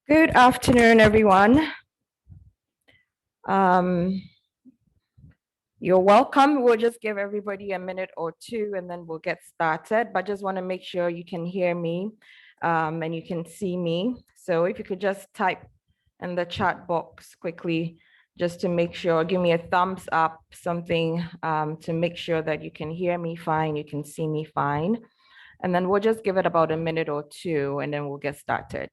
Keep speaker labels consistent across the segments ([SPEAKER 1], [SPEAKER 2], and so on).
[SPEAKER 1] Good afternoon, everyone. Um, you're welcome. We'll just give everybody a minute or two and then we'll get started. But just want to make sure you can hear me and you can see me. So if you could just type in the chat box quickly, just to make sure, give me a thumbs up, something to make sure that you can hear me fine, you can see me fine. And then we'll just give it about a minute or two and then we'll get started.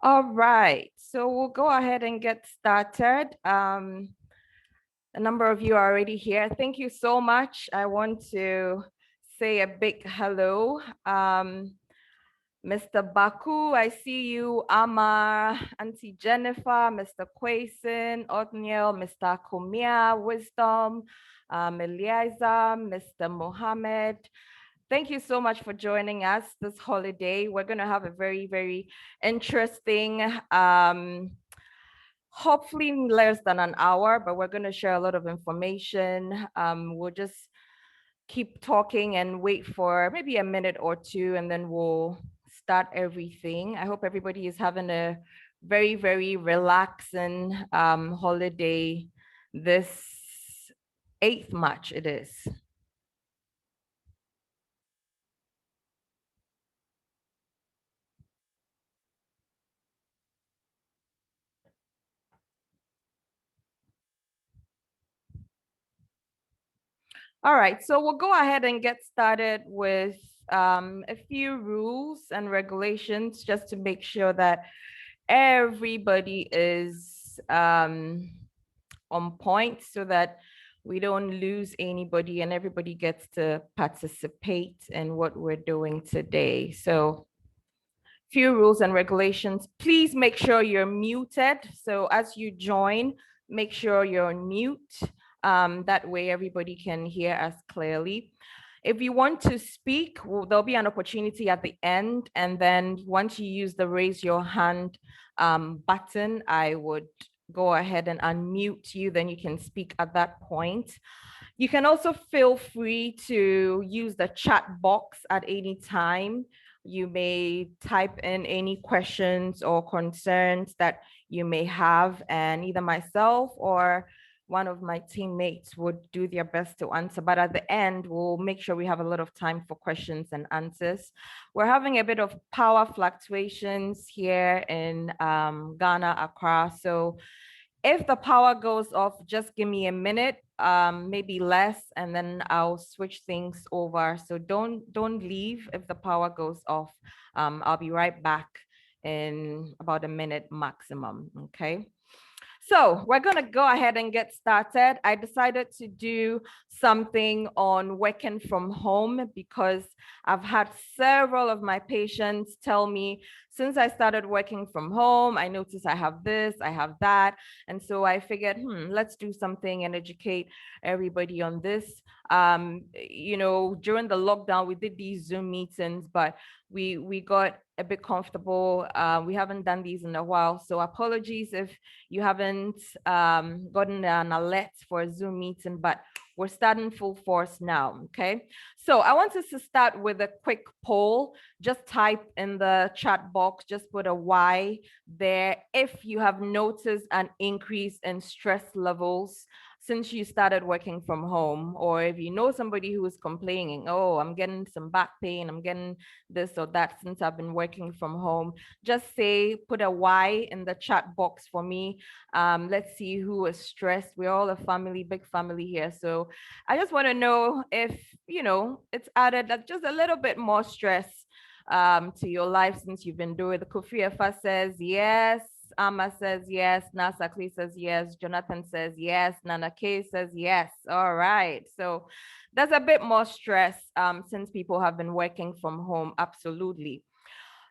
[SPEAKER 1] All right, so we'll go ahead and get started. A number of you are already here. Thank you so much. I want to say a big hello. Mr. Baku, I see you. Amar, Auntie Jennifer, Mr. Quason, Othniel, Mr. Kumia, Wisdom, Eliezer, Mr. Mohammed. Thank you so much for joining us this holiday. We're going to have a very, very interesting, hopefully less than an hour, but we're going to share a lot of information. We'll just keep talking and wait for maybe a minute or two, and then we'll start everything. I hope everybody is having a very, very relaxing holiday this 8th March it is. All right, so we'll go ahead and get started with a few rules and regulations just to make sure that everybody is on point so that we don't lose anybody and everybody gets to participate in what we're doing today. So few rules and regulations. Please make sure you're muted. So as you join, make sure you're on mute. That way everybody can hear us clearly. If you want to speak, there'll be an opportunity at the end. And then once you use the raise your hand button, I would go ahead and unmute you. Then you can speak at that point. You can also feel free to use the chat box at any time. You may type in any questions or concerns that you may have, and either myself or one of my teammates would do their best to answer. But at the end, we'll make sure we have a lot of time for questions and answers. We're having a bit of power fluctuations here in Ghana, Accra. So If the power goes off, just give me a minute, maybe less, and then I'll switch things over. So don't leave if the power goes off. I'll be right back in about a minute maximum, okay? So we're going to go ahead and get started. I decided to do something on working from home because I've had several of my patients tell me, since I started working from home, I noticed I have this, I have that. And so I figured, let's do something and educate everybody on this. During the lockdown, we did these Zoom meetings, but we got a bit comfortable. We haven't done these in a while. So apologies if you haven't gotten an alert for a Zoom meeting, but we're starting full force now, okay? So I want us to start with a quick poll. Just type in the chat box, just put a Y there if you have noticed an increase in stress levels since you started working from home, or if you know somebody who is complaining, oh, I'm getting some back pain, I'm getting this or that since I've been working from home, just say, put a Y in the chat box for me. Let's see who is stressed. We're all a family, big family here. So I just want to know if, it's added just a little bit more stress to your life since you've been doing it. Kofi Efa says yes. Amma says yes. Nasa Klee says yes. Jonathan says yes. Nana K says yes. All right. So there's a bit more stress since people have been working from home. Absolutely.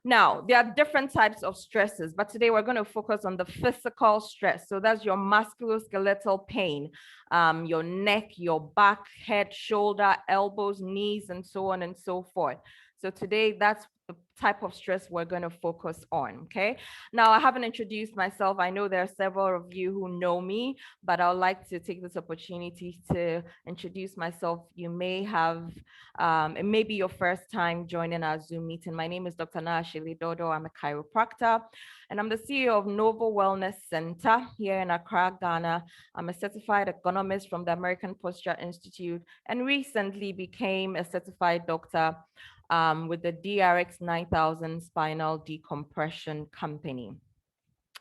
[SPEAKER 1] Now, there are different types of stresses, but today we're going to focus on the physical stress. So that's your musculoskeletal pain, your neck, your back, head, shoulder, elbows, knees, and so on and so forth. So today, that's the type of stress we're going to focus on, okay? Now, I haven't introduced myself. I know there are several of you who know me, but I'd like to take this opportunity to introduce myself. You may have, it may be your first time joining our Zoom meeting. My name is Dr. Naashili Dodo. I'm a chiropractor, and I'm the CEO of Novo Wellness Center here in Accra, Ghana. I'm a certified ergonomist from the American Posture Institute, and recently became a certified doctor with the DRX 9000 spinal decompression company.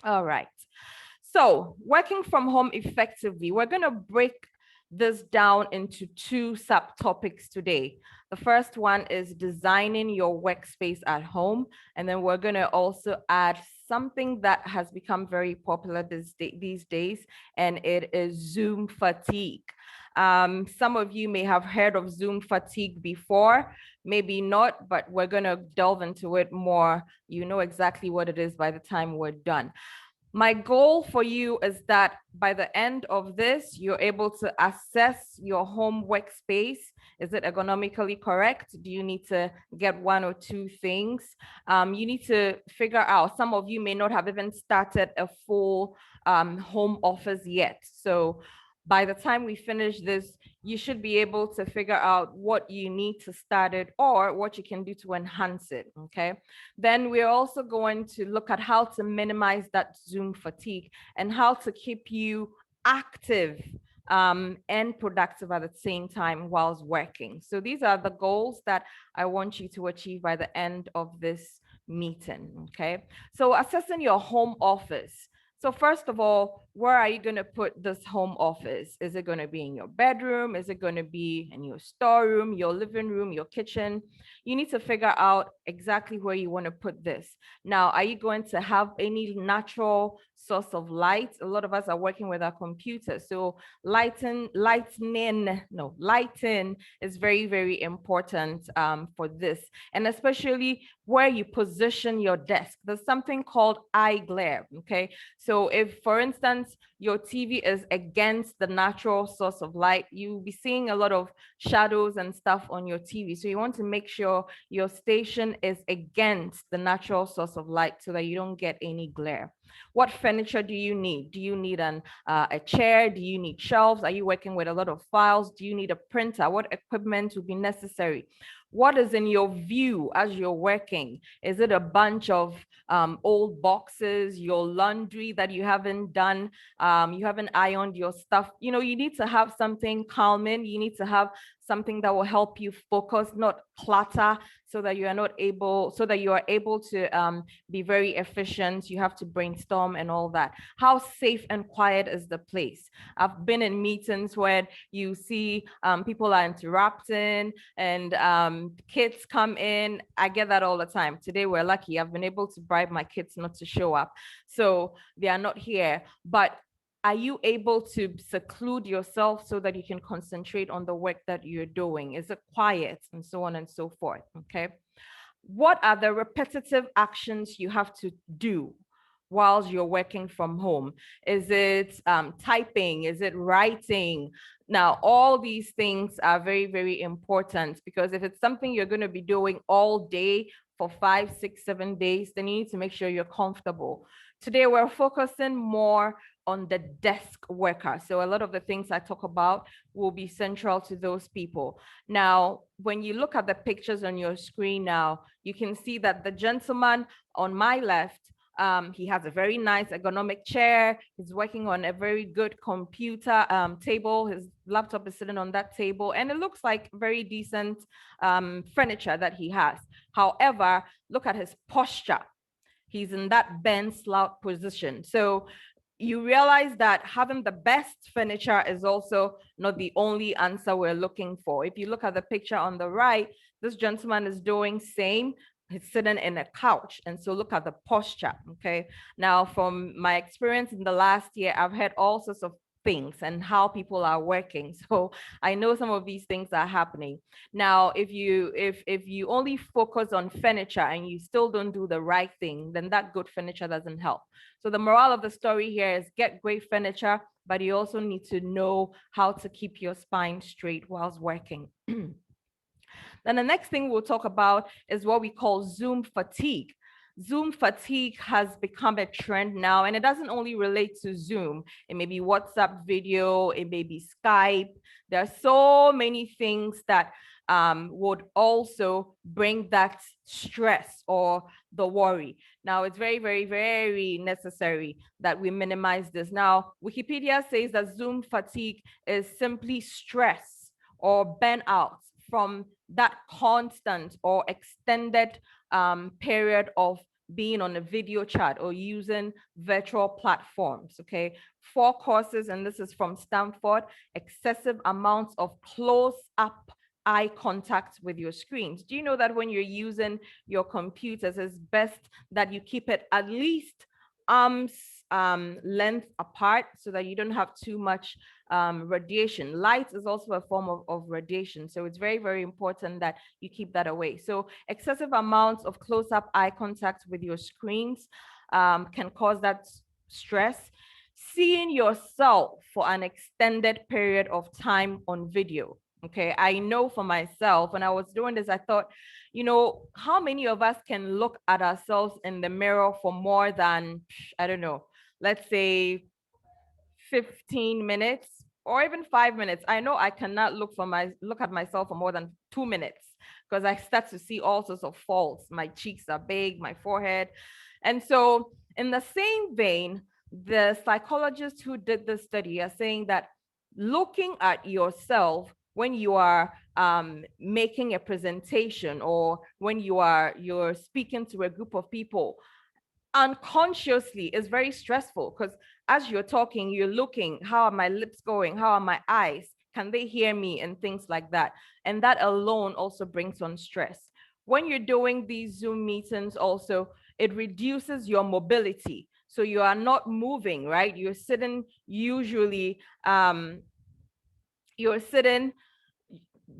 [SPEAKER 1] All right. So working from home effectively, we're going to break this down into two subtopics today. The first one is designing your workspace at home. And then we're going to also add something that has become very popular these days, and it is Zoom fatigue. Some of you may have heard of Zoom fatigue before, maybe not, but we're going to delve into it more. You know exactly what it is by the time we're done. My goal for you is that by the end of this, you're able to assess your home workspace. Is it ergonomically correct? Do you need to get one or two things? You need to figure out, some of you may not have even started a full home office yet. So by the time we finish this, you should be able to figure out what you need to start it or what you can do to enhance it, okay? Then we're also going to look at how to minimize that Zoom fatigue and how to keep you active and productive at the same time whilst working. So these are the goals that I want you to achieve by the end of this meeting, okay? So assessing your home office. So first of all, where are you going to put this home office? Is it going to be in your bedroom? Is it going to be in your storeroom, your living room, your kitchen? You need to figure out exactly where you want to put this. Now, are you going to have any natural source of light? A lot of us are working with our computers. So lighting is very, very important for this. And especially where you position your desk. There's something called eye glare, okay? So if, for instance, your TV is against the natural source of light, you'll be seeing a lot of shadows and stuff on your TV. So you want to make sure your station is against the natural source of light so that you don't get any glare. What furniture do you need? Do you need a chair? Do you need shelves? Are you working with a lot of files? Do you need a printer? What equipment will be necessary? What is in your view as you're working? Is it a bunch of old boxes, your laundry that you haven't done? You haven't ironed your stuff? You know, you need to have something calming. You need to have something that will help you focus, not clutter, so that you are able to be very efficient. You have to brainstorm and all that. How safe and quiet is the place? I've been in meetings where you see people are interrupting and kids come in. I get that all the time. Today we're lucky. I've been able to bribe my kids not to show up, so they are not here. But are you able to seclude yourself so that you can concentrate on the work that you're doing? Is it quiet? And so on and so forth. Okay. What are the repetitive actions you have to do whilst you're working from home? Is it typing? Is it writing? Now, all these things are very, very important, because if it's something you're going to be doing all day for 5, 6, 7 days, then you need to make sure you're comfortable. Today, we're focusing more on the desk worker. So a lot of the things I talk about will be central to those people. Now, when you look at the pictures on your screen now, you can see that the gentleman on my left, he has a very nice ergonomic chair. He's working on a very good computer table. His laptop is sitting on that table, and it looks like very decent furniture that he has. However, look at his posture. He's in that bent slouch position. So you realize that having the best furniture is also not the only answer we're looking for. If you look at the picture on the right, this gentleman is doing same. He's sitting in a couch. And so look at the posture, okay? Now, from my experience in the last year, I've heard all sorts of things and how people are working. So I know some of these things are happening. Now, if you only focus on furniture and you still don't do the right thing, then that good furniture doesn't help. So the moral of the story here is get great furniture, but you also need to know how to keep your spine straight whilst working. Then the next thing we'll talk about is what we call Zoom fatigue. Zoom fatigue has become a trend now, and it doesn't only relate to Zoom. It may be WhatsApp video, it may be Skype. There are so many things that would also bring that stress or the worry. Now, it's very, very, very necessary that we minimize this. Now, Wikipedia says that Zoom fatigue is simply stress or burnout from that constant or extended period of being on a video chat or using virtual platforms. Okay, 4 courses, and this is from Stanford: excessive amounts of close-up eye contact with your screens. Do you know that when you're using your computers, it's best that you keep it at least arms length apart so that you don't have too much radiation. Light is also a form of radiation, so it's very, very important that you keep that away. So excessive amounts of close-up eye contact with your screens can cause that stress. Seeing yourself for an extended period of time on video. Okay, I know for myself, when I was doing this, I thought, you know, how many of us can look at ourselves in the mirror for more than, I don't know, let's say 15 minutes or even 5 minutes? I know I cannot look at myself for more than 2 minutes, because I start to see all sorts of faults. My cheeks are big, my forehead. And so in the same vein, the psychologists who did this study are saying that looking at yourself when you are making a presentation or when you're speaking to a group of people unconsciously is very stressful, because as you're talking, you're looking, how are my lips going? How are my eyes? Can they hear me? And things like that. And that alone also brings on stress. When you're doing these Zoom meetings also, it reduces your mobility. So you are not moving, right? You're sitting usually, you're sitting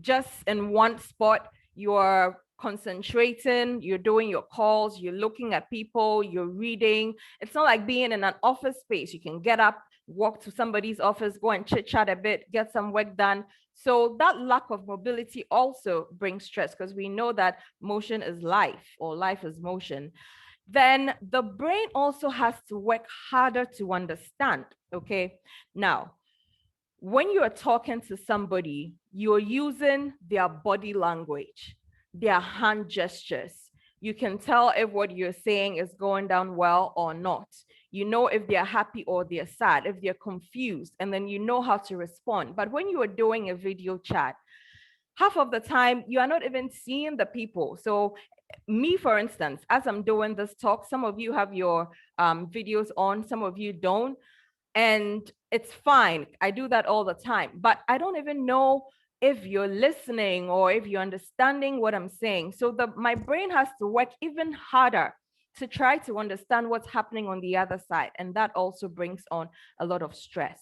[SPEAKER 1] just in one spot. You're concentrating, you're doing your calls, you're looking at people, you're reading. It's not like being in an office space. You can get up, walk to somebody's office, go and chit chat a bit, get some work done. So that lack of mobility also brings stress, because we know that motion is life, or life is motion. Then the brain also has to work harder to understand. Okay, now when you're talking to somebody, you're using their body language, their hand gestures. You can tell if what you're saying is going down well or not. You know if they're happy or they're sad, if they're confused, and then you know how to respond. But when you are doing a video chat, half of the time you are not even seeing the people. So me, for instance, as I'm doing this talk, some of you have your videos on, some of you don't, and it's fine. I do that all the time, but I don't even know if you're listening or if you're understanding what I'm saying. So my brain has to work even harder to try to understand what's happening on the other side. And that also brings on a lot of stress.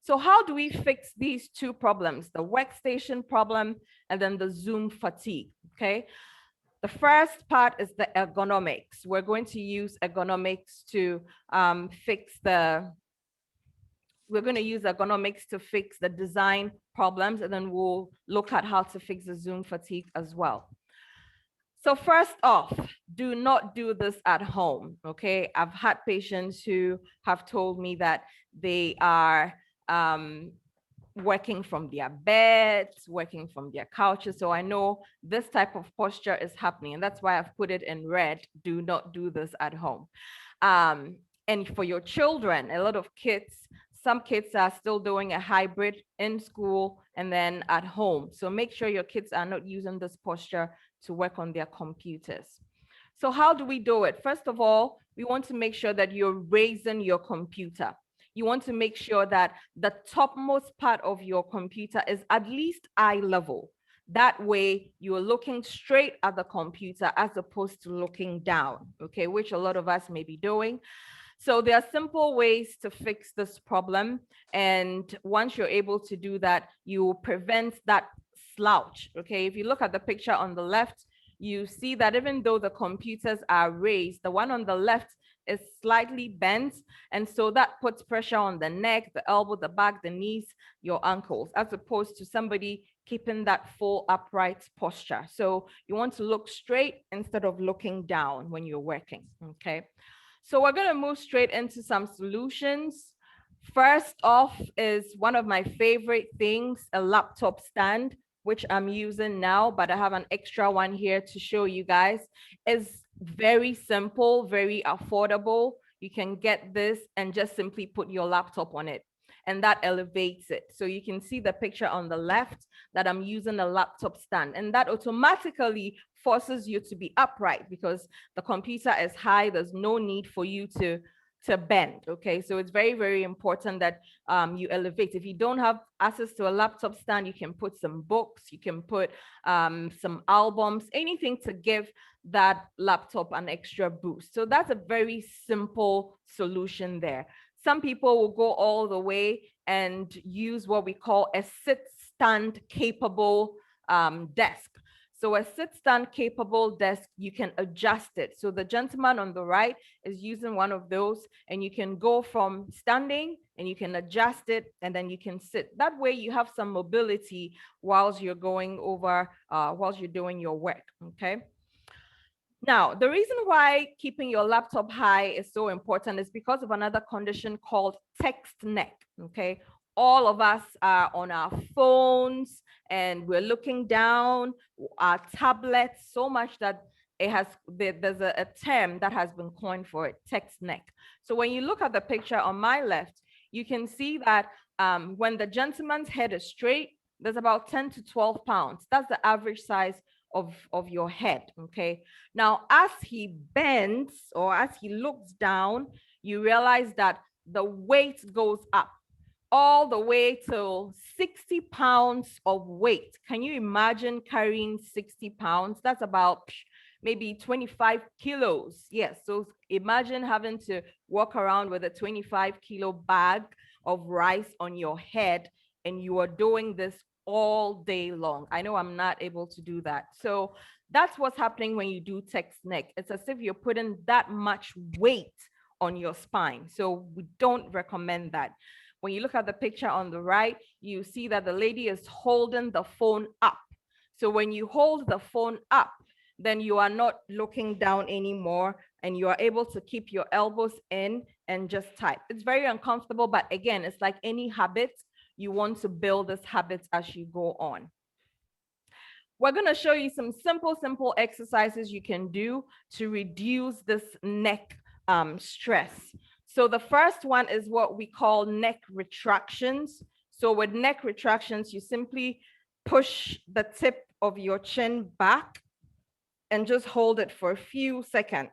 [SPEAKER 1] So how do we fix these two problems, the workstation problem and then the Zoom fatigue? Okay. The first part is the ergonomics. We're going to use ergonomics to we're going to use ergonomics to fix the design problems, and then we'll look at how to fix the Zoom fatigue as well. So first off, do not do this at home, okay? I've had patients who have told me that they are working from their beds, working from their couches. So I know this type of posture is happening, and that's why I've put it in red. Do not do this at home. And for your children, a lot of kids, some kids are still doing a hybrid in school and then at home. So make sure your kids are not using this posture to work on their computers. So how do we do it? First of all, we want to make sure that you're raising your computer. You want to make sure that the topmost part of your computer is at least eye level. That way you're looking straight at the computer as opposed to looking down, okay, which a lot of us may be doing. So there are simple ways to fix this problem. And once you're able to do that, you will prevent that slouch, okay? If you look at the picture on the left, you see that even though the computers are raised, the one on the left is slightly bent. And so that puts pressure on the neck, the elbow, the back, the knees, your ankles, as opposed to somebody keeping that full upright posture. So you want to look straight instead of looking down when you're working, okay? So we're going to move straight into some solutions. First off is one of my favorite things, a laptop stand, which I'm using now, but I have an extra one here to show you guys. It's very simple, very affordable. You can get this and just simply put your laptop on it, and that elevates it. So you can see the picture on the left that I'm using a laptop stand, and that automatically forces you to be upright because the computer is high. There's no need for you to bend, okay? So it's very, very important that you elevate. If you don't have access to a laptop stand, you can put some books, you can put some albums, anything to give that laptop an extra boost. So that's a very simple solution there. Some people will go all the way and use what we call a sit-stand capable desk. So a sit-stand capable desk, you can adjust it. So the gentleman on the right is using one of those, and you can go from standing and you can adjust it, and then you can sit. That way you have some mobility whilst you're going over, whilst you're doing your work, okay? Now, the reason why keeping your laptop high is so important is because of another condition called text neck, okay? All of us are on our phones and we're looking down, our tablets, so much that there's a term that has been coined for it, text neck. So when you look at the picture on my left, you can see that when the gentleman's head is straight, there's about 10 to 12 pounds. That's the average size of your head, okay? Now, as he bends or as he looks down, you realize that the weight goes up all the way to 60 pounds of weight. Can you imagine carrying 60 pounds? That's about maybe 25 kilos. Yes, so imagine having to walk around with a 25-kilo bag of rice on your head, and you are doing this all day long. I know I'm not able to do that. So that's what's happening when you do text neck. It's as if you're putting that much weight on your spine. So we don't recommend that. When you look at the picture on the right, you see that the lady is holding the phone up. So when you hold the phone up, then you are not looking down anymore, and you are able to keep your elbows in and just type. It's very uncomfortable, but again, it's like any habit. You want to build this habit as you go on. We're going to show you some simple exercises you can do to reduce this neck stress. So the first one is what we call neck retractions. So with neck retractions, you simply push the tip of your chin back and just hold it for a few seconds.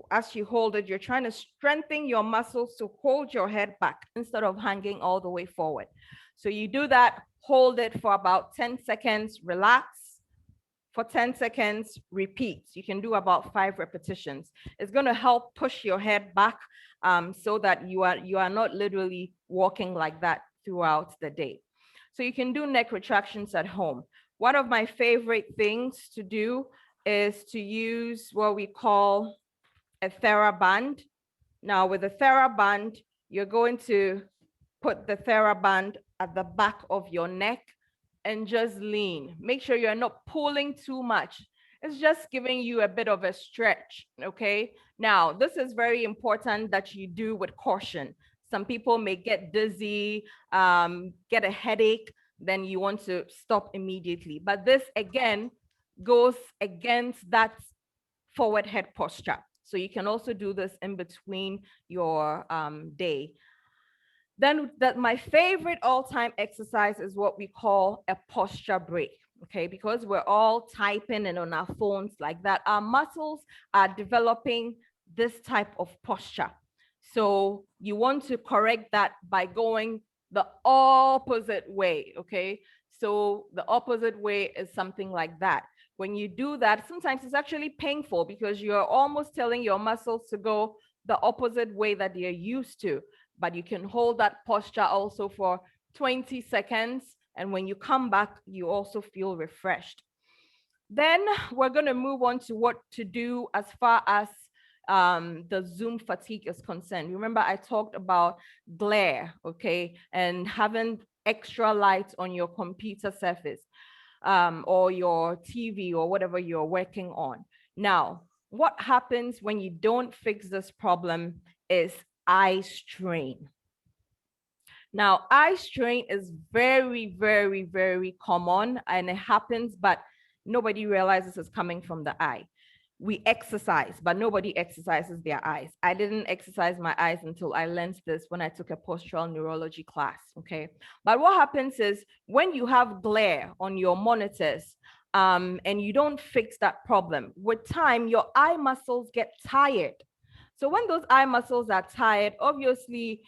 [SPEAKER 1] As you hold it, you're trying to strengthen your muscles to hold your head back instead of hanging all the way forward. So you do that, hold it for about 10 seconds, relax. For 10 seconds, repeat. You can do about 5 repetitions. It's going to help push your head back so that you are not literally walking like that throughout the day. So you can do neck retractions at home. One of my favorite things to do is to use what we call a TheraBand. Now with a TheraBand, you're going to put the TheraBand at the back of your neck and just lean. Make sure you're not pulling too much. It's just giving you a bit of a stretch, okay? Now, this is very important that you do with caution. Some people may get dizzy, get a headache, then you want to stop immediately. But this, again, goes against that forward head posture. So you can also do this in between your day. Then my favorite all-time exercise is what we call a posture break, okay? Because we're all typing and on our phones like that, our muscles are developing this type of posture. So you want to correct that by going the opposite way, okay? So the opposite way is something like that. When you do that, sometimes it's actually painful because you're almost telling your muscles to go the opposite way that they're used to. But you can hold that posture also for 20 seconds. And when you come back, you also feel refreshed. Then we're going to move on to what to do as far as the Zoom fatigue is concerned. Remember, I talked about glare, okay, and having extra light on your computer surface or your TV or whatever you're working on. Now, what happens when you don't fix this problem is eye strain. Now, eye strain is very, very, very common and it happens, but nobody realizes it's coming from the eye. We exercise, but nobody exercises their eyes. I didn't exercise my eyes until I learned this when I took a postural neurology class, okay? But what happens is when you have glare on your monitors and you don't fix that problem, with time, your eye muscles get tired. So when those eye muscles are tired, obviously,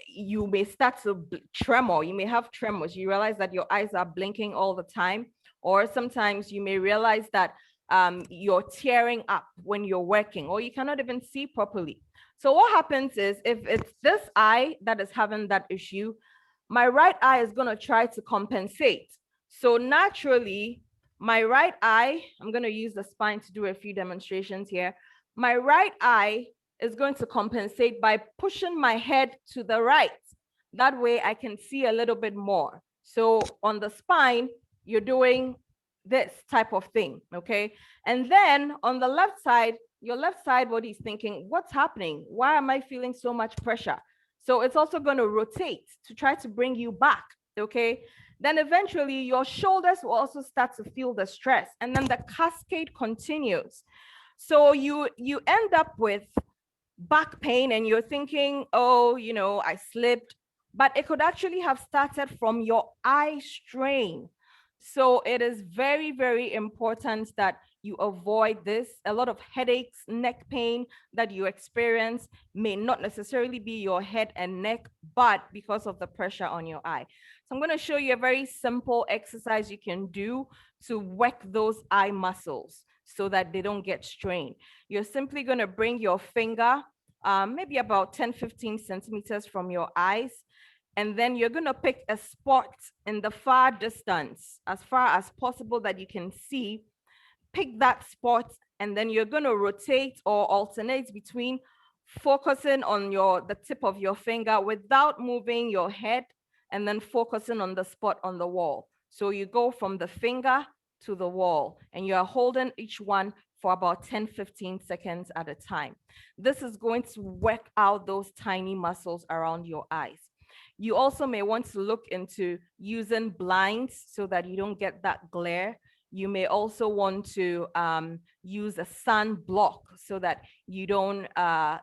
[SPEAKER 1] you may start to tremor. You may have tremors. You realize that your eyes are blinking all the time. Or sometimes you may realize that you're tearing up when you're working, or you cannot even see properly. So what happens is if it's this eye that is having that issue, my right eye is going to try to compensate. So naturally, my right eye, I'm going to use the spine to do a few demonstrations here. My right eye is going to compensate by pushing my head to the right. That way I can see a little bit more. So on the spine, you're doing this type of thing, okay? And then on the left side, your left side body is thinking, what's happening? Why am I feeling so much pressure? So it's also going to rotate to try to bring you back, okay? Then eventually your shoulders will also start to feel the stress, and then the cascade continues. So you end up with back pain and you're thinking, oh, you know, I slipped, but it could actually have started from your eye strain. So it is very, very important that you avoid this. A lot of headaches, neck pain that you experience may not necessarily be your head and neck, but because of the pressure on your eye. So I'm going to show you a very simple exercise you can do to work those eye muscles so that they don't get strained. You're simply going to bring your finger maybe about 10-15 centimeters from your eyes, and then you're going to pick a spot in the far distance, as far as possible that you can see. Pick that spot, and then you're going to rotate or alternate between focusing on the tip of your finger without moving your head, and then focusing on the spot on the wall. So you go from the finger to the wall, and you are holding each one for about 10-15 seconds at a time. This is going to work out those tiny muscles around your eyes. You also may want to look into using blinds so that you don't get that glare. You may also want to use a sun block so that you don't,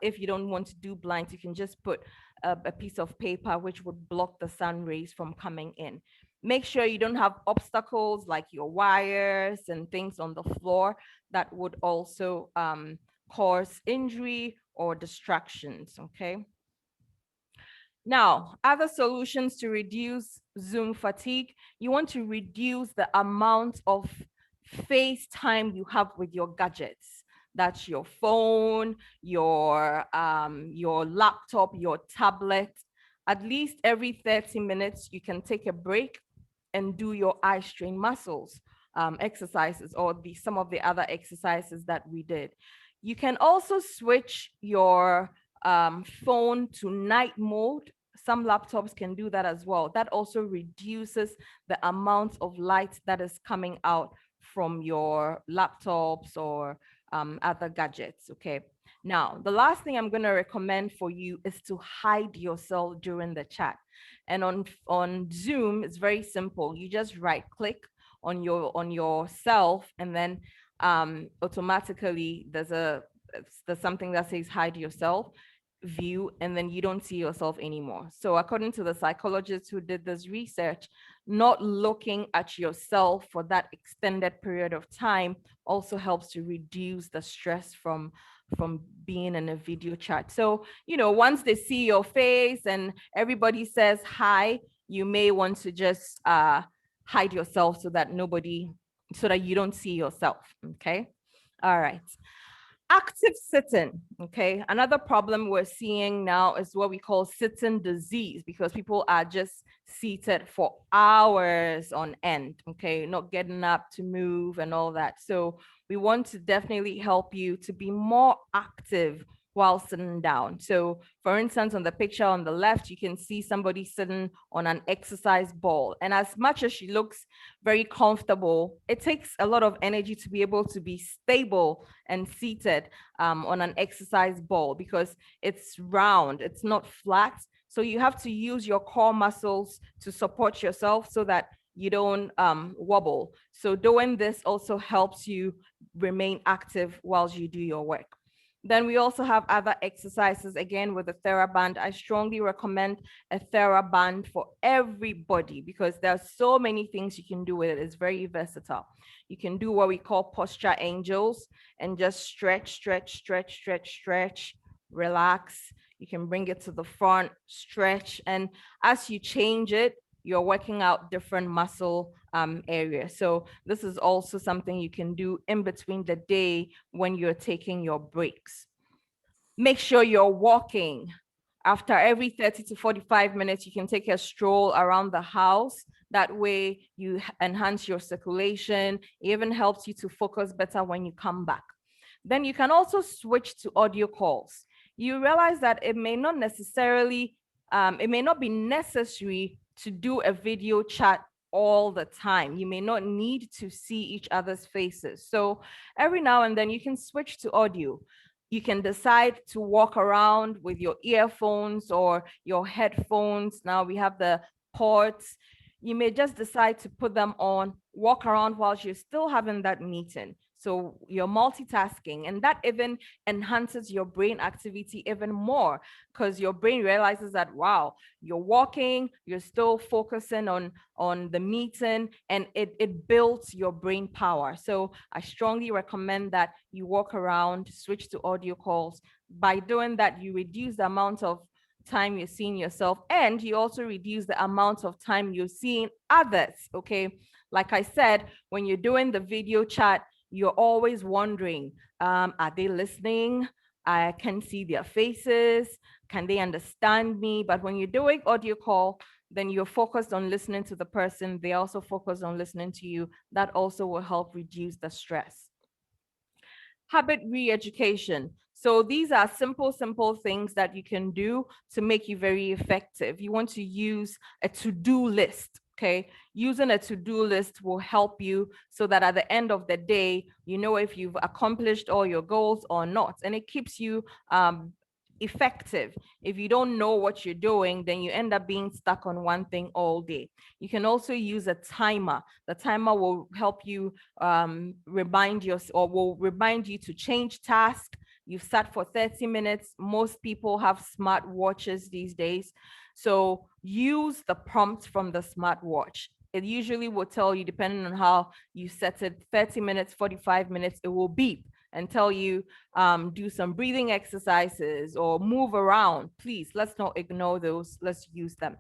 [SPEAKER 1] if you don't want to do blinds, you can just put a piece of paper which would block the sun rays from coming in. Make sure you don't have obstacles like your wires and things on the floor that would also cause injury or distractions, okay? Now, other solutions to reduce Zoom fatigue, you want to reduce the amount of face time you have with your gadgets. That's your phone, your laptop, your tablet. At least every 30 minutes, you can take a break and do your eye strain muscles exercises, or some of the other exercises that we did. You can also switch your phone to night mode. Some laptops can do that as well. That also reduces the amount of light that is coming out from your laptops or other gadgets, okay? Now, the last thing I'm going to recommend for you is to hide yourself during the chat. And on Zoom, it's very simple. You just right click on yourself, and then automatically there's something that says hide yourself view, and then you don't see yourself anymore. So according to the psychologists who did this research, not looking at yourself for that extended period of time also helps to reduce the stress from being in a video chat. So, you know, once they see your face and everybody says hi, you may want to just hide yourself so that you don't see yourself, okay? All right. Active sitting, okay? Another problem we're seeing now is what we call sitting disease, because people are just seated for hours on end, okay? Not getting up to move and all that. So we want to definitely help you to be more active while sitting down. So for instance, on the picture on the left, you can see somebody sitting on an exercise ball. And as much as she looks very comfortable, it takes a lot of energy to be able to be stable and seated on an exercise ball, because it's round, it's not flat. So you have to use your core muscles to support yourself so that you don't wobble. So doing this also helps you remain active whilst you do your work. Then we also have other exercises, again, with the TheraBand. I strongly recommend a TheraBand for everybody, because there are so many things you can do with it. It's very versatile. You can do what we call posture angels and just stretch, stretch, stretch, stretch, stretch, relax. You can bring it to the front, stretch. And as you change it, you're working out different muscle areas. So this is also something you can do in between the day when you're taking your breaks. Make sure you're walking. After every 30 to 45 minutes, you can take a stroll around the house. That way you enhance your circulation. It even helps you to focus better when you come back. Then you can also switch to audio calls. You realize that it may not be necessary to do a video chat all the time. You may not need to see each other's faces. So every now and then you can switch to audio. You can decide to walk around with your earphones or your headphones. Now we have the ports. You may just decide to put them on, walk around while you're still having that meeting. So you're multitasking, and that even enhances your brain activity even more, because your brain realizes that, wow, you're walking, you're still focusing on the meeting, and it builds your brain power. So I strongly recommend that you walk around, switch to audio calls. By doing that, you reduce the amount of time you're seeing yourself, and you also reduce the amount of time you're seeing others, okay? Like I said, when you're doing the video chat, you're always wondering, are they listening? I can see their faces. Can they understand me? But when you're doing audio call, then you're focused on listening to the person. They also focus on listening to you. That also will help reduce the stress. Habit re-education. So these are simple things that you can do to make you very effective. You want to use a to-do list. Okay, using a to-do list will help you so that at the end of the day, you know if you've accomplished all your goals or not, and it keeps you effective. If you don't know what you're doing, then you end up being stuck on one thing all day. You can also use a timer. The timer will help you remind you to change task. You've sat for 30 minutes. Most people have smart watches these days. So use the prompt from the smartwatch. It usually will tell you, depending on how you set it, 30 minutes, 45 minutes, it will beep and tell you, do some breathing exercises or move around. Please, let's not ignore those. Let's use them.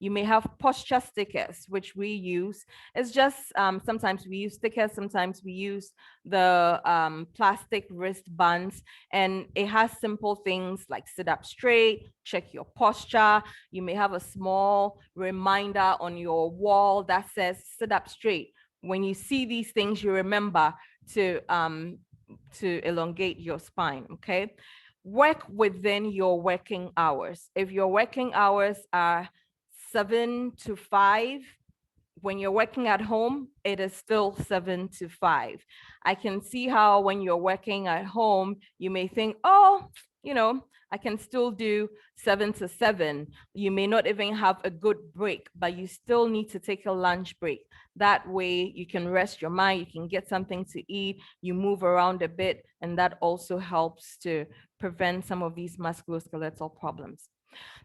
[SPEAKER 1] You may have posture stickers, which we use. It's just sometimes we use stickers, sometimes we use the plastic wristbands, and it has simple things like sit up straight, check your posture. You may have a small reminder on your wall that says sit up straight. When you see these things, you remember to elongate your spine, okay? Work within your working hours. If your working hours are 7 to 5, when you're working at home, it is still 7 to 5. I can see how when you're working at home, you may think, oh, I can still do 7 to 7. You may not even have a good break, but you still need to take a lunch break. That way you can rest your mind, you can get something to eat, you move around a bit, and that also helps to prevent some of these musculoskeletal problems.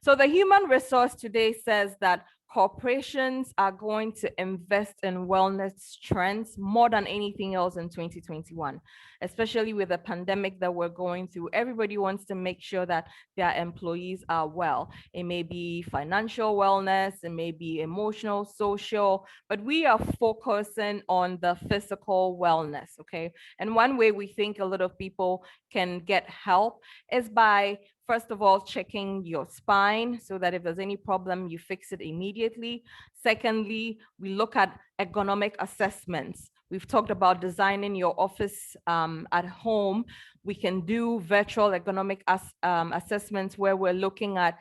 [SPEAKER 1] So the human resource today says that corporations are going to invest in wellness trends more than anything else in 2021, especially with the pandemic that we're going through. Everybody wants to make sure that their employees are well. It may be financial wellness, it may be emotional, social, but we are focusing on the physical wellness, okay? And one way we think a lot of people can get help is by, first of all, checking your spine so that if there's any problem, you fix it immediately. Secondly, we look at ergonomic assessments. We've talked about designing your office at home. We can do virtual ergonomic assessments where we're looking at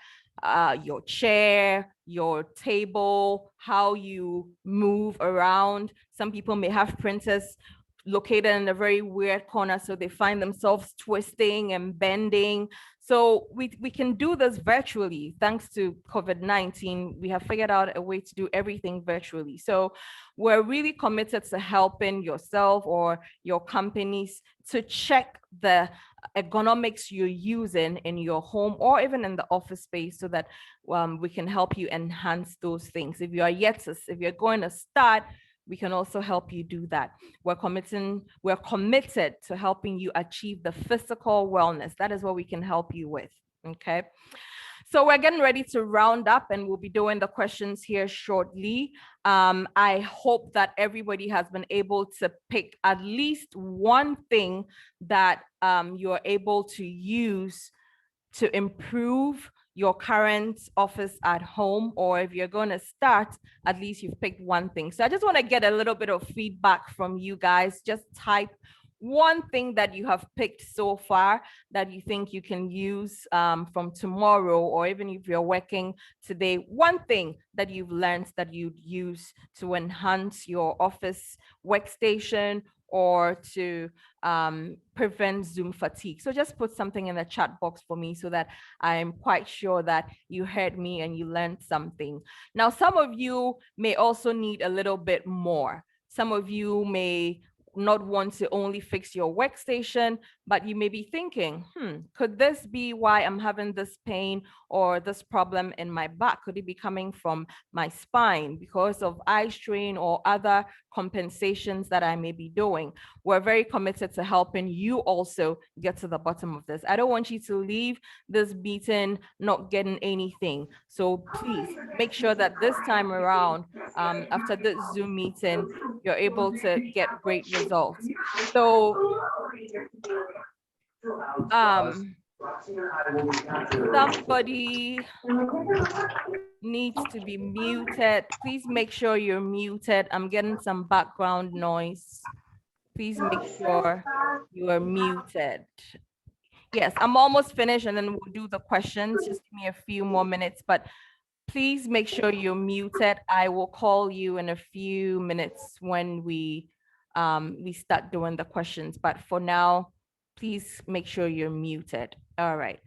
[SPEAKER 1] your chair, your table, how you move around. Some people may have printers located in a very weird corner, so they find themselves twisting and bending. So we can do this virtually. Thanks to COVID-19, we have figured out a way to do everything virtually. So we're really committed to helping yourself or your companies to check the ergonomics you're using in your home or even in the office space so that we can help you enhance those things. If you're going to start, we can also help you do that. We're committed to helping you achieve the physical wellness. That is what we can help you with, okay? So we're getting ready to round up and we'll be doing the questions here shortly. I hope that everybody has been able to pick at least one thing that you're able to use to improve your current office at home, or if you're going to start, at least you've picked one thing. So I just want to get a little bit of feedback from you guys. Just type one thing that you have picked so far that you think you can use from tomorrow, or even if you're working today, one thing that you've learned that you'd use to enhance your office workstation or to prevent Zoom fatigue. So just put something in the chat box for me so that I'm quite sure that you heard me and you learned something. Now, some of you may also need a little bit more. Some of you may not want to only fix your workstation, but you may be thinking, could this be why I'm having this pain or this problem in my back? Could it be coming from my spine because of eye strain or other compensations that I may be doing? We're very committed to helping you also get to the bottom of this. I don't want you to leave this meeting not getting anything. So please make sure that this time around, after this Zoom meeting, you're able to get great results. So somebody needs to be muted. Please make sure you're muted. I'm getting some background noise. Please make sure you are muted. Yes, I'm almost finished and then we'll do the questions. Just give me a few more minutes, but please make sure you're muted. I will call you in a few minutes when we start doing the questions. But for now, please make sure you're muted. All right.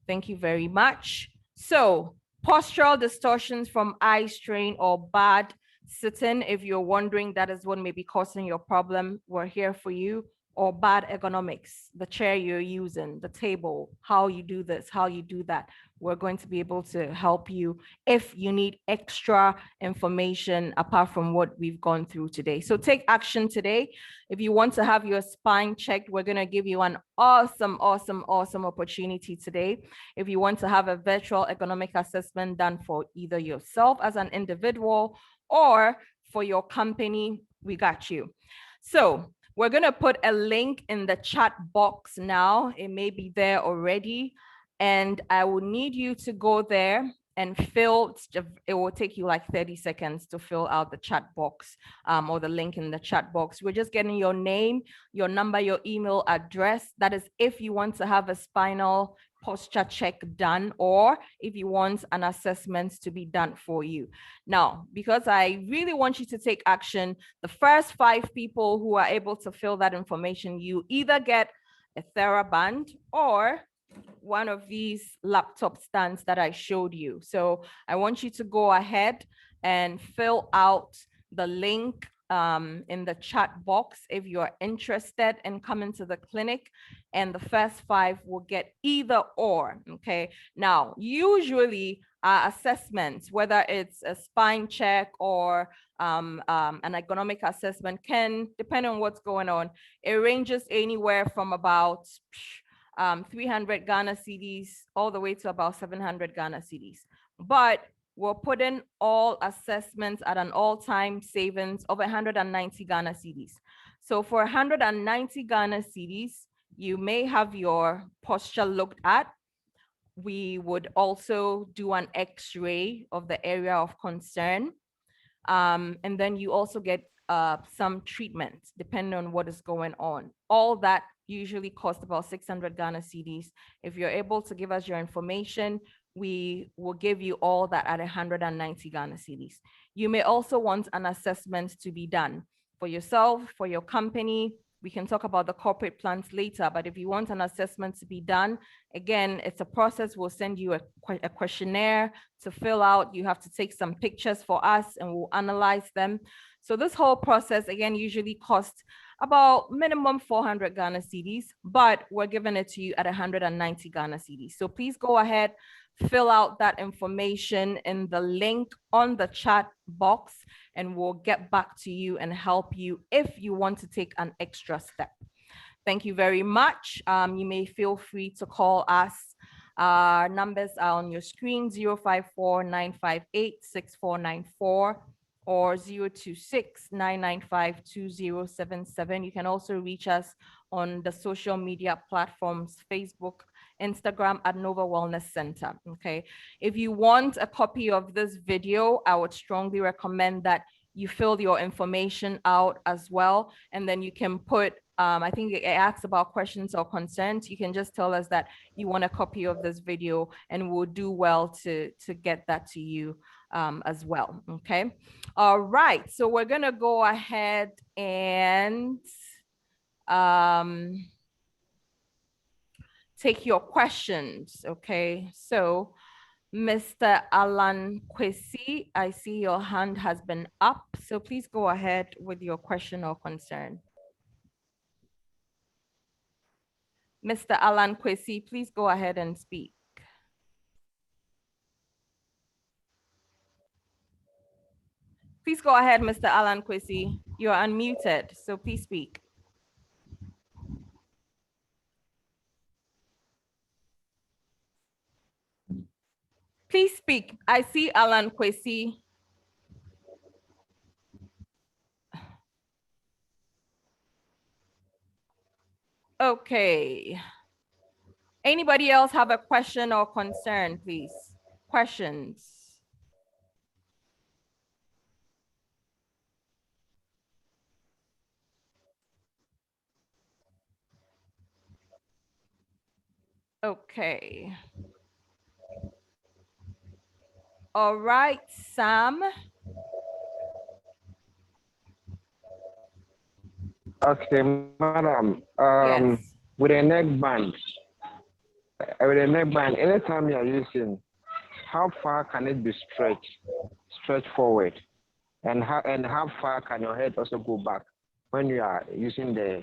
[SPEAKER 1] Thank you very much. So postural distortions from eye strain or bad sitting. If you're wondering that is what may be causing your problem, we're here for you. or bad ergonomics, the chair you're using, the table, how you do this, how you do that. We're going to be able to help you if you need extra information apart from what we've gone through today. So take action today. If you want to have your spine checked, we're going to give you an awesome opportunity today. If you want to have a virtual ergonomic assessment done for either yourself as an individual or for your company, we got you. So we're going to put a link in the chat box now. It may be there already. And I will need you to go there and fill, it will take you like 30 seconds to fill out the chat box or the link in the chat box. We're just getting your name, your number, your email address. That is if you want to have a spinal posture check done or if you want an assessment to be done for you. Now, because I really want you to take action, the first 5 people who are able to fill that information, you either get a TheraBand or one of these laptop stands that I showed you. So I want you to go ahead and fill out the link in the chat box if you're interested in coming to the clinic, and the first 5 will get either or. Okay. Now, usually assessments, whether it's a spine check or an ergonomic assessment, can depend on what's going on. It ranges anywhere from about 300 Ghana cedis all the way to about 700 Ghana cedis. But we're putting all assessments at an all-time savings of 190 Ghana cedis. So for 190 Ghana cedis, you may have your posture looked at. We would also do an X-ray of the area of concern. And then you also get some treatment depending on what is going on. All that usually cost about 600 Ghana cedis. If you're able to give us your information, we will give you all that at 190 Ghana cedis. You may also want an assessment to be done for yourself, for your company. We can talk about the corporate plans later, but if you want an assessment to be done, again, it's a process. We'll send you a questionnaire to fill out. You have to take some pictures for us and we'll analyze them. So this whole process, again, usually costs about minimum 400 Ghana cedis, but we're giving it to you at 190 Ghana cedis. So please go ahead, fill out that information in the link on the chat box, and we'll get back to you and help you if you want to take an extra step. Thank you very much. You may feel free to call us. Our numbers are on your screen, 054-958-6494 or 026-995-2077. You can also reach us on the social media platforms, Facebook, Instagram at Nova Wellness Center. Okay. If you want a copy of this video, I would strongly recommend that you fill your information out as well. And then you can put, I think it asks about questions or concerns. You can just tell us that you want a copy of this video and we'll do well to get that to you as well. Okay. All right. So we're going to go ahead and take your questions. Okay. So Mr. Alan Kwesi, I see your hand has been up. So please go ahead with your question or concern. Mr. Alan Kwesi, please go ahead and speak. Please go ahead, Mr. Alan Kwesi. You're unmuted, so please speak. Please speak. I see Alan Kwesi. Okay. Anybody else have a question or concern, please? Questions? Okay. All right, Sam.
[SPEAKER 2] Okay, madam.
[SPEAKER 1] Yes.
[SPEAKER 2] With a neckband, anytime you are using, how far can it be stretched forward, and how far can your head also go back when you are using the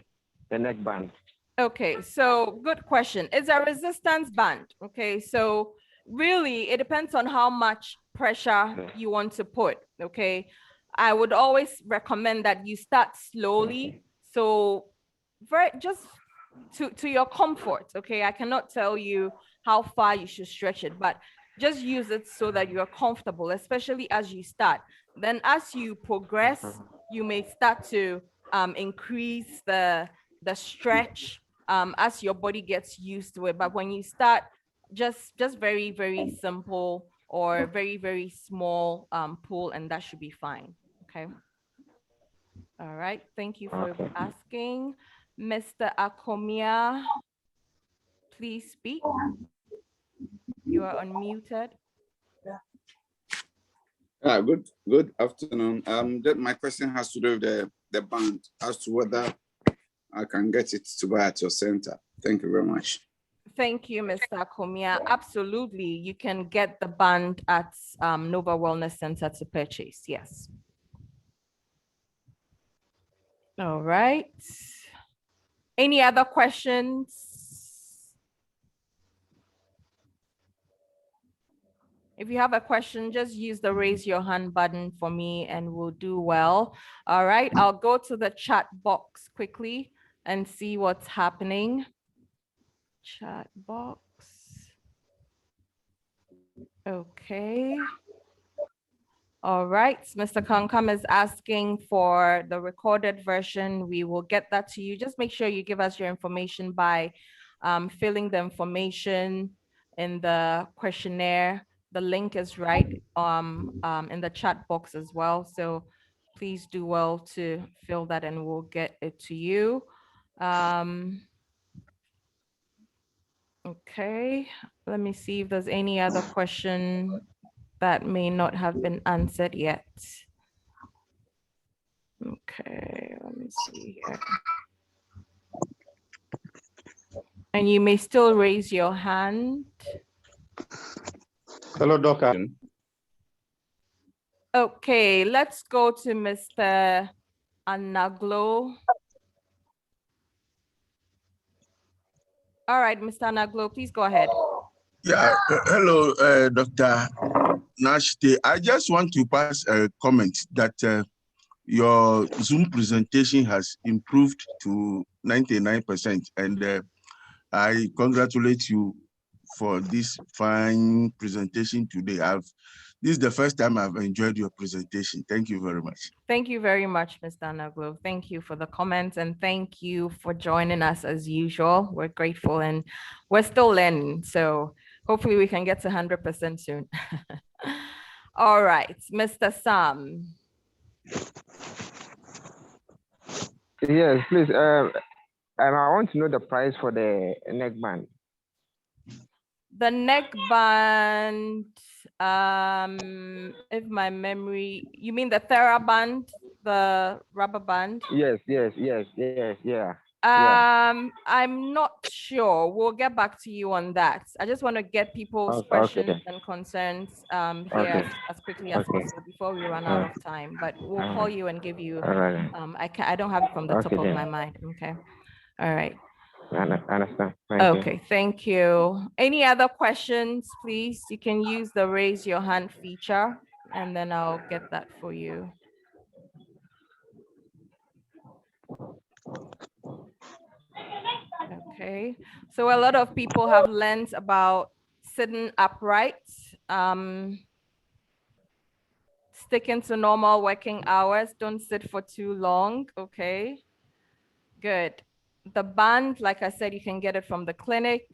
[SPEAKER 2] the neck band.
[SPEAKER 1] Okay, so good question. It's a resistance band. Okay, so really it depends on how much pressure you want to put. Okay, I would always recommend that you start slowly. So just to your comfort. Okay, I cannot tell you how far you should stretch it, but just use it so that you are comfortable, especially as you start. Then as you progress, you may start to increase the stretch as your body gets used to it. But when you start, just very, very simple or very, very small pull, and that should be fine. Okay. All right. Thank you for asking. Mr. Akomia, please speak. You are unmuted.
[SPEAKER 3] Good afternoon. My question has to do with the band as to whether I can get it to buy at your center. Thank you very much.
[SPEAKER 1] Thank you, Mr. Akomia. Absolutely. You can get the band at Nova Wellness Center to purchase. Yes. All right. Any other questions? If you have a question, just use the raise your hand button for me and we'll do well. All right, I'll go to the chat box quickly and see what's happening. Chat box. Okay. All right, Mr. Kankam is asking for the recorded version. We will get that to you. Just make sure you give us your information by filling the information in the questionnaire. The link is right in the chat box as well. So please do well to fill that and we'll get it to you. Okay, let me see if there's any other question that may not have been answered yet. Okay, let me see here. And you may still raise your hand.
[SPEAKER 3] Hello, Doctor.
[SPEAKER 1] Okay, let's go to Mr. Anaglo. All right, Mr. Anaglo, please go ahead.
[SPEAKER 4] Yeah, hello, Dr. Nashite. I just want to pass a comment that your Zoom presentation has improved to 99%, and I congratulate you for this fine presentation today. This is the first time I've enjoyed your presentation. Thank you very much.
[SPEAKER 1] Thank you very much, Mr. Anaglo. Thank you for the comments and thank you for joining us as usual. We're grateful and we're still learning. So hopefully we can get to 100% soon. All right, Mr. Sam.
[SPEAKER 2] Yes, please. I want to know the price for the neck band.
[SPEAKER 1] The neck band, if my memory, you mean the TheraBand, the rubber band?
[SPEAKER 2] Yes, yeah.
[SPEAKER 1] I'm not sure. We'll get back to you on that. I just want to get people's questions and concerns here as quickly as possible before we run out of time. But we'll call you and give you. I don't have it from the top of my mind. Okay. All right.
[SPEAKER 2] I understand.
[SPEAKER 1] Okay, thank you. Any other questions, please? You can use the raise your hand feature and then I'll get that for you. Okay, so a lot of people have learned about sitting upright, sticking to normal working hours. Don't sit for too long. Okay, good. The band, like I said, you can get it from the clinic.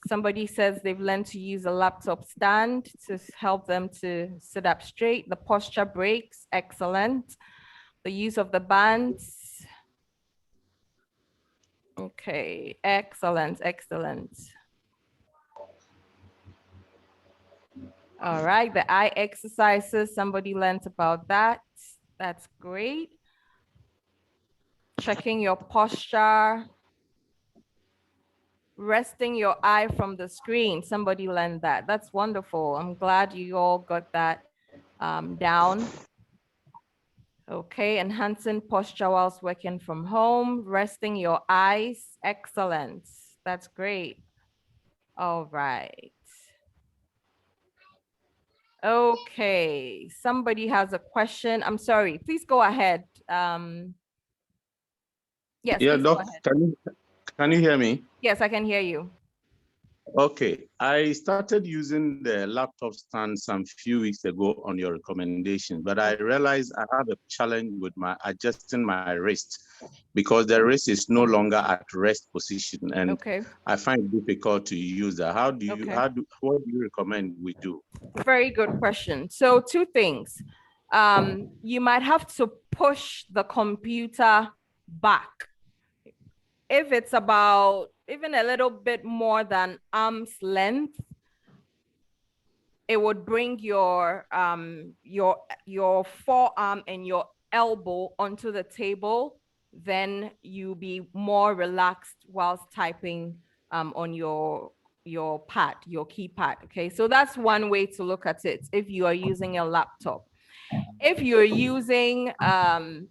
[SPEAKER 1] Somebody says they've learned to use a laptop stand to help them to sit up straight. The posture breaks, excellent. The use of the bands. Okay, excellent, excellent. All right, the eye exercises, somebody learned about that. That's great. Checking your posture. Resting your eye from the screen. Somebody learned that. That's wonderful. I'm glad you all got that down. Okay, enhancing posture whilst working from home, resting your eyes. Excellent. That's great. All right. Okay, somebody has a question. I'm sorry, please go ahead. Yes,
[SPEAKER 5] Yeah,
[SPEAKER 1] please go
[SPEAKER 5] Doc,
[SPEAKER 1] ahead.
[SPEAKER 5] can you hear me?
[SPEAKER 1] Yes, I can hear you.
[SPEAKER 5] Okay, I started using the laptop stand some few weeks ago on your recommendation, but I realized I have a challenge with my adjusting my wrist because the wrist is no longer at rest position, and
[SPEAKER 1] Okay.
[SPEAKER 5] I find it difficult to use that. What do you recommend we do?
[SPEAKER 1] Very good question. So two things. You might have to push the computer back. If it's about even a little bit more than arm's length, it would bring your forearm and your elbow onto the table. Then you'll be more relaxed whilst typing on your pad, your keypad. Okay, so that's one way to look at it if you are using a laptop. If you're using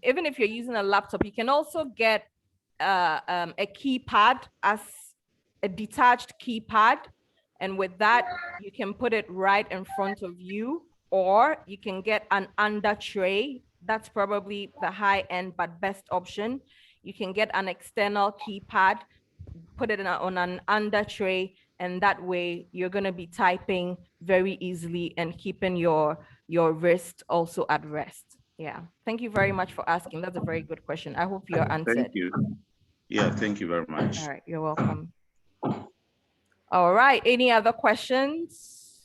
[SPEAKER 1] even if you're using a laptop, you can also get a keypad as a detached keypad, and with that you can put it right in front of you, or you can get an under tray. That's probably the high end but best option. You can get an external keypad, put it on an under tray, and that way you're going to be typing very easily and keeping your wrist also at rest. Yeah, thank you very much for asking. That's a very good question. I hope you're answered.
[SPEAKER 5] Thank you. Yeah, thank you very much.
[SPEAKER 1] All right, you're welcome. All right, any other questions?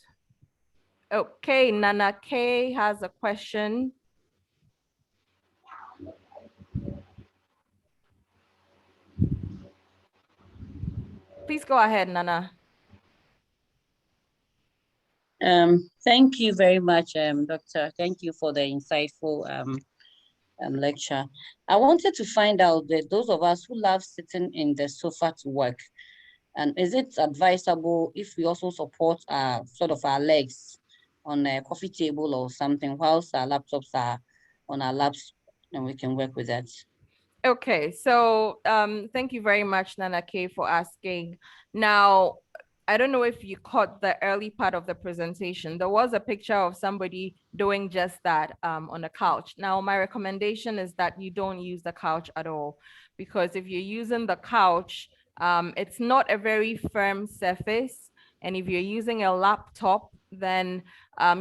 [SPEAKER 1] Okay, Nana K has a question. Please go ahead, Nana.
[SPEAKER 6] Thank you very much, Doctor. Thank you for the insightful lecture. I wanted to find out that those of us who love sitting in the sofa to work, and is it advisable if we also support sort of our legs on a coffee table or something whilst our laptops are on our laps, and we can work with that?
[SPEAKER 1] Okay, so thank you very much, Nana K, for asking. Now, I don't know if you caught the early part of the presentation. There was a picture of somebody doing just that on a couch. Now, my recommendation is that you don't use the couch at all, because if you're using the couch, it's not a very firm surface. And if you're using a laptop, then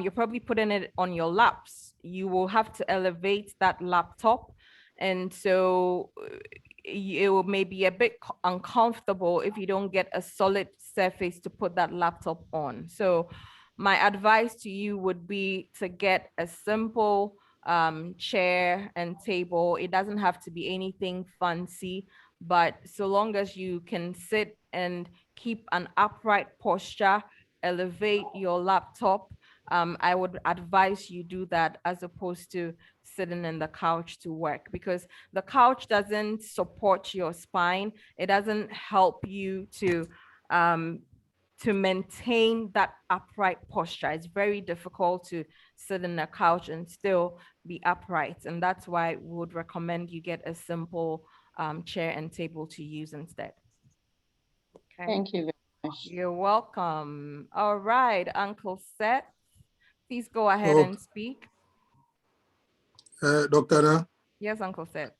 [SPEAKER 1] you're probably putting it on your laps. You will have to elevate that laptop. And so it may be a bit uncomfortable if you don't get a solid surface to put that laptop on. So my advice to you would be to get a simple chair and table. It doesn't have to be anything fancy, but so long as you can sit and keep an upright posture, elevate your laptop, I would advise you do that as opposed to sitting in the couch to work, because the couch doesn't support your spine. It doesn't help you to maintain that upright posture. It's very difficult to sit in a couch and still be upright. And that's why we would recommend you get a simple chair and table to use instead. Okay.
[SPEAKER 6] Thank you very much.
[SPEAKER 1] You're welcome. All right, Uncle Seth, please go ahead and speak.
[SPEAKER 7] Dr. Anna?
[SPEAKER 1] Yes, Uncle Seth.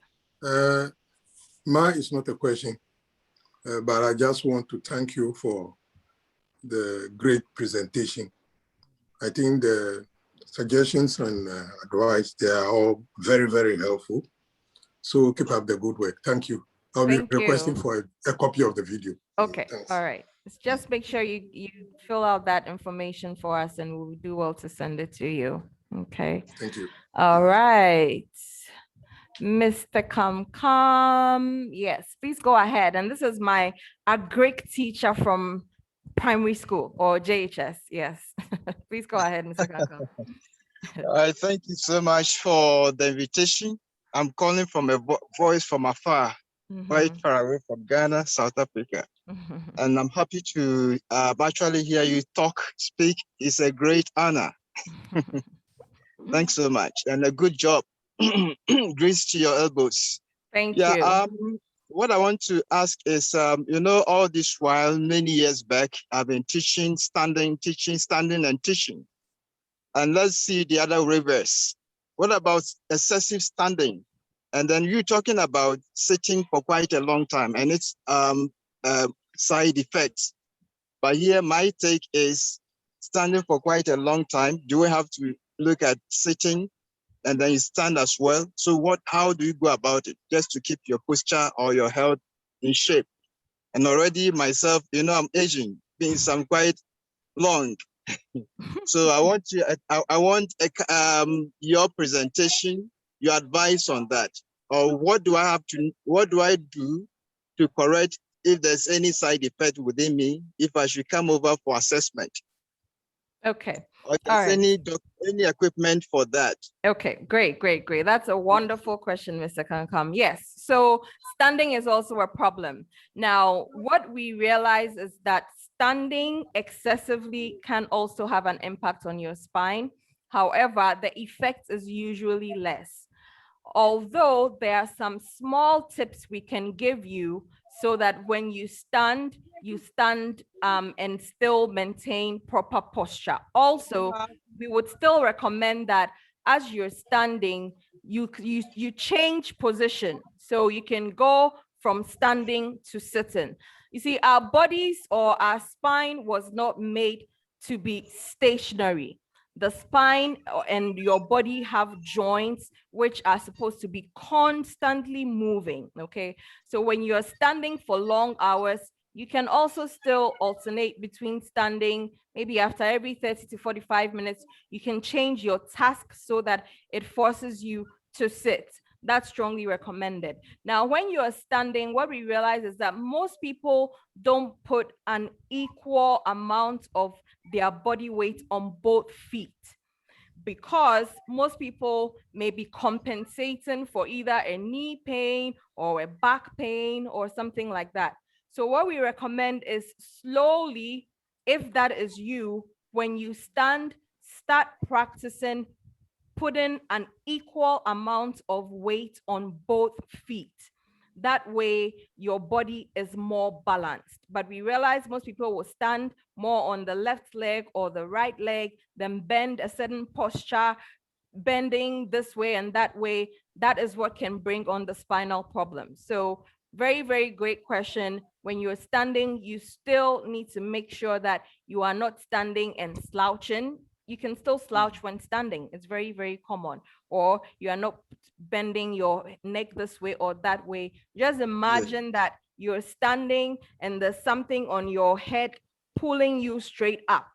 [SPEAKER 7] Mine is not a question, but I just want to thank you for the great presentation. I think the suggestions and advice, they are all very, very helpful. So keep up the good work. Thank you. I'll be requesting for a copy of the video.
[SPEAKER 1] Okay.
[SPEAKER 7] Thanks.
[SPEAKER 1] All right. Just make sure you fill out that information for us, and we'll do well to send it to you. Okay.
[SPEAKER 7] Thank you.
[SPEAKER 1] All right. Mr. Kamkam, yes, please go ahead. And this is a Greek teacher from primary school or JHS. Yes, please go ahead, Mr. Kamkam.
[SPEAKER 8] Thank you so much for the invitation. I'm calling from a voice from afar, quite far away from Ghana, South Africa. And I'm happy to actually hear you speak. It's a great honor. Thanks so much. And a good job grease to your elbows.
[SPEAKER 1] Thank you.
[SPEAKER 8] What I want to ask is, all this while, many years back, I've been teaching, standing, and teaching. And let's see the other reverse. What about excessive standing? And then you're talking about sitting for quite a long time and its side effects. But here, my take is standing for quite a long time. Do we have to look at sitting and then you stand as well? So how do you go about it just to keep your posture or your health in shape? And already myself, I'm aging, being some quite long. So I want your presentation, your advice on that. Or what do I do to correct if there's any side effect within me, if I should come over for assessment?
[SPEAKER 1] Okay.
[SPEAKER 8] Or there's any equipment for that?
[SPEAKER 1] Okay, great. That's a wonderful question, Mr. Kankam. Yes, so standing is also a problem. Now, what we realize is that standing excessively can also have an impact on your spine. However, the effect is usually less. Although there are some small tips we can give you so that when you stand and still maintain proper posture. Also, we would still recommend that as you're standing, you change position. So you can go from standing to sitting. You see, our bodies or our spine was not made to be stationary. The spine and your body have joints which are supposed to be constantly moving, okay? So when you're standing for long hours, you can also still alternate between standing. Maybe after every 30 to 45 minutes, you can change your task so that it forces you to sit. That's strongly recommended. Now, when you're standing, what we realize is that most people don't put an equal amount of their body weight on both feet, because most people may be compensating for either a knee pain or a back pain or something like that. So what we recommend is slowly, if that is you, when you stand, start practicing putting an equal amount of weight on both feet. That way, your body is more balanced. But we realize most people will stand more on the left leg or the right leg, then bend a certain posture, bending this way and that way. That is what can bring on the spinal problem. So very, very great question. When you're standing, you still need to make sure that you are not standing and slouching. You can still slouch when standing. It's very, very common. Or you are not bending your neck this way or that way. Just imagine that you're standing and there's something on your head pulling you straight up.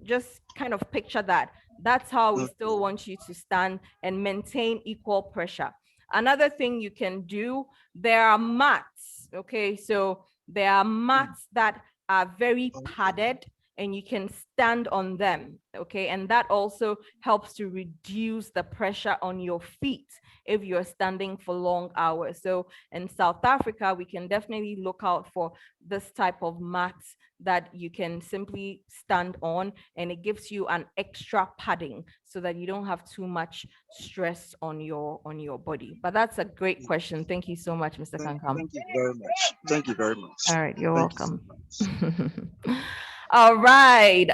[SPEAKER 1] Just kind of picture that. That's how we still want you to stand and maintain equal pressure. Another thing you can do, there are mats, okay? So there are mats that are very padded and you can stand on them, okay? And that also helps to reduce the pressure on your feet if you're standing for long hours. So in South Africa, we can definitely look out for this type of mats that you can simply stand on, and it gives you an extra padding so that you don't have too much stress on your body. But that's a great question. Thank you so much, Mr. Kankam.
[SPEAKER 8] Thank you very much. Thank you very much.
[SPEAKER 1] All right, you're welcome. All right,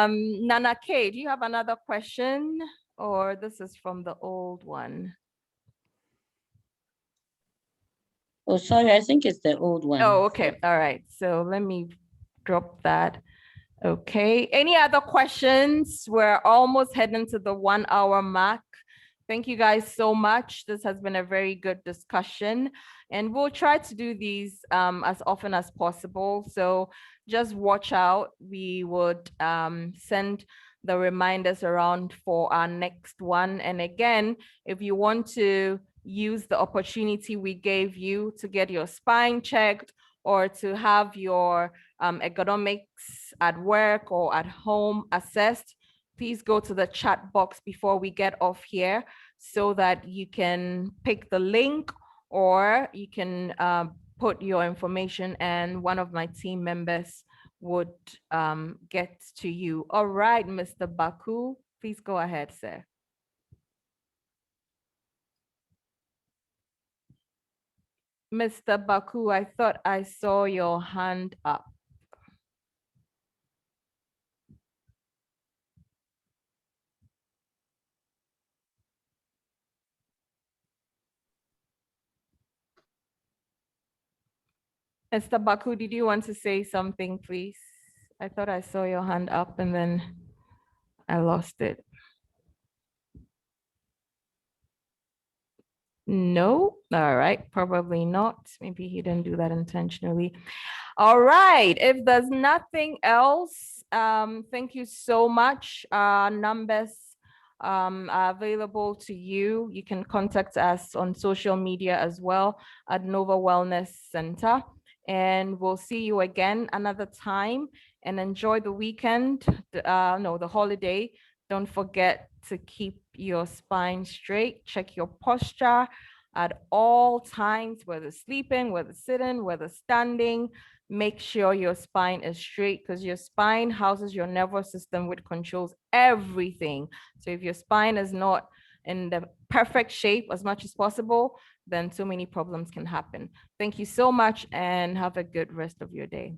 [SPEAKER 1] Nana K, do you have another question, or this is from the old one?
[SPEAKER 6] Oh, sorry, I think it's the old one.
[SPEAKER 1] Oh, okay. All right. So let me drop that. Okay. Any other questions? We're almost heading to the 1 hour mark. Thank you guys so much. This has been a very good discussion, and we'll try to do these as often as possible. So just watch out. We would send the reminders around for our next one. And again, if you want to use the opportunity we gave you to get your spine checked or to have your ergonomics at work or at home assessed, please go to the chat box before we get off here so that you can pick the link, or you can put your information and one of my team members would get to you. All right, Mr. Baku, please go ahead, sir. Mr. Baku, I thought I saw your hand up. Mr. Baku, did you want to say something, please? I thought I saw your hand up and then I lost it. No, all right, probably not. Maybe he didn't do that intentionally. All right, if there's nothing else, thank you so much. Numbers are available to you. You can contact us on social media as well at Nova Wellness Center. And we'll see you again another time, and enjoy the weekend, the holiday. Don't forget to keep your spine straight, check your posture at all times, whether sleeping, whether sitting, whether standing. Make sure your spine is straight, because your spine houses your nervous system, which controls everything. So if your spine is not in the perfect shape as much as possible, then so many problems can happen. Thank you so much and have a good rest of your day.